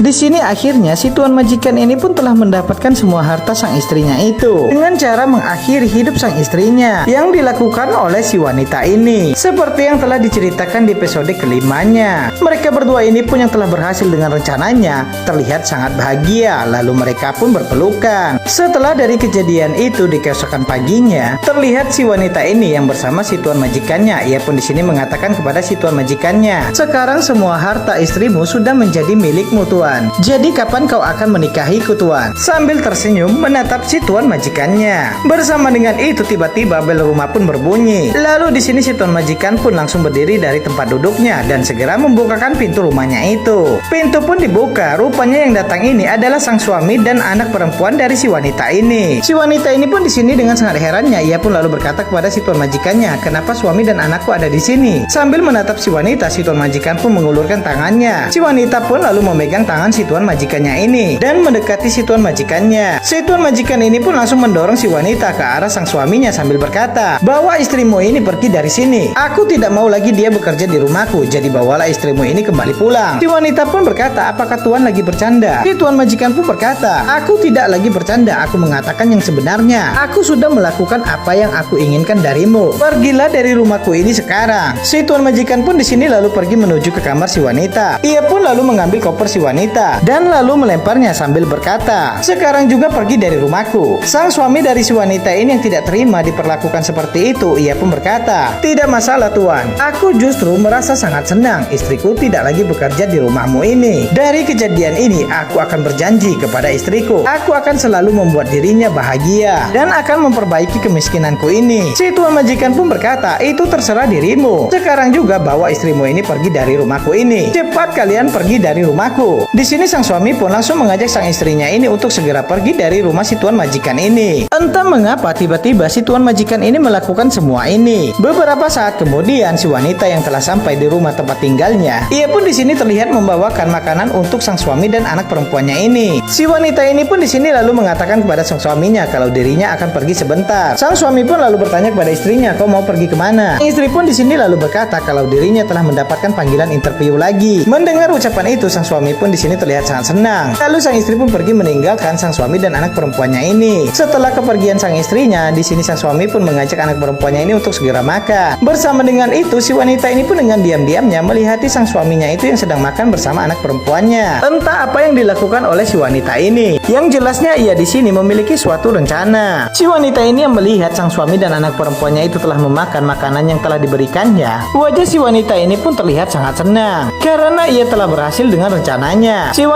Di sini akhirnya si tuan majikan ini pun telah mendapatkan semua harta sang istrinya itu dengan cara mengakhiri hidup sang istrinya yang dilakukan oleh si wanita ini. Seperti yang telah diceritakan di episode kelimanya, mereka berdua ini pun yang telah berhasil dengan rencananya terlihat sangat bahagia, lalu mereka pun berpelukan. Setelah dari kejadian itu di keesokan paginya, terlihat si wanita ini yang bersama si tuan majikannya. Ia pun di sini mengatakan kepada si tuan majikannya, "Sekarang semua harta istrimu sudah menjadi milikmu, tuan. Jadi kapan kau akan menikahiku, tuan?" Sambil tersenyum menatap si tuan majikannya. Bersama dengan itu tiba-tiba bel rumah pun berbunyi. Lalu di sini si tuan majikan pun langsung berdiri dari tempat duduknya dan segera membukakan pintu rumahnya itu. Pintu pun dibuka. Rupanya yang datang ini adalah sang suami dan anak perempuan dari si wanita ini. Si wanita ini pun di sini dengan sangat herannya. Ia pun lalu berkata kepada si tuan majikannya, "Kenapa suami dan anakku ada di sini?" Sambil menatap si wanita, si tuan majikan pun mengulurkan tangannya. Si wanita pun lalu memegang tangan si tuan majikannya ini dan mendekati si tuan majikannya. Si tuan majikan ini pun langsung mendorong si wanita ke arah sang suaminya sambil berkata, "Bawa istrimu ini pergi dari sini. Aku tidak mau lagi dia bekerja di rumahku. Jadi bawalah istrimu ini kembali pulang." Si wanita pun berkata, "Apakah tuan lagi bercanda?" Si tuan majikan pun berkata, "Aku tidak lagi bercanda. Aku mengatakan yang sebenarnya. Aku sudah melakukan apa yang aku inginkan darimu. Pergilah dari rumahku ini sekarang." Si tuan majikan pun di sini lalu pergi menuju ke kamar si wanita. Ia pun lalu mengambil koper si wanita dan lalu melemparnya sambil berkata, "Sekarang juga pergi dari rumahku." Sang suami dari si wanita ini yang tidak terima diperlakukan seperti itu, ia pun berkata, "Tidak masalah, tuan. Aku justru merasa sangat senang istriku tidak lagi bekerja di rumahmu ini. Dari kejadian ini aku akan berjanji kepada istriku, aku akan selalu membuat dirinya bahagia dan akan memperbaiki kemiskinanku ini." Si tuan majikan pun berkata, "Itu terserah dirimu. Sekarang juga bawa istrimu ini pergi dari rumahku ini. Cepat kalian pergi dari rumahku." Di sini sang suami pun langsung mengajak sang istrinya ini untuk segera pergi dari rumah si tuan majikan ini. Entah mengapa tiba-tiba si tuan majikan ini melakukan semua ini. Beberapa saat kemudian si wanita yang telah sampai di rumah tempat tinggalnya, ia pun di sini terlihat membawakan makanan untuk sang suami dan anak perempuannya ini. Si wanita ini pun di sini lalu mengatakan kepada sang suaminya kalau dirinya akan pergi sebentar. Sang suami pun lalu bertanya kepada istrinya, "Kau mau pergi kemana?" Istri pun di sini lalu berkata kalau dirinya telah mendapatkan panggilan interview lagi. Mendengar ucapan itu, sang suami pun di sini terlihat sangat senang. Lalu sang istri pun pergi meninggalkan sang suami dan anak perempuannya ini. Setelah kepergian sang istrinya, di sini sang suami pun mengajak anak perempuannya ini untuk segera makan. Bersama dengan itu, si wanita ini pun dengan diam-diamnya melihati sang suaminya itu yang sedang makan bersama anak perempuannya. Entah apa yang dilakukan oleh si wanita ini. Yang jelasnya ia di sini memiliki suatu rencana. Si wanita ini yang melihat sang suami dan anak perempuannya itu telah memakan makanan yang telah diberikannya. Wajah si wanita ini pun terlihat sangat senang karena ia telah berhasil dengan rencananya. Si wanita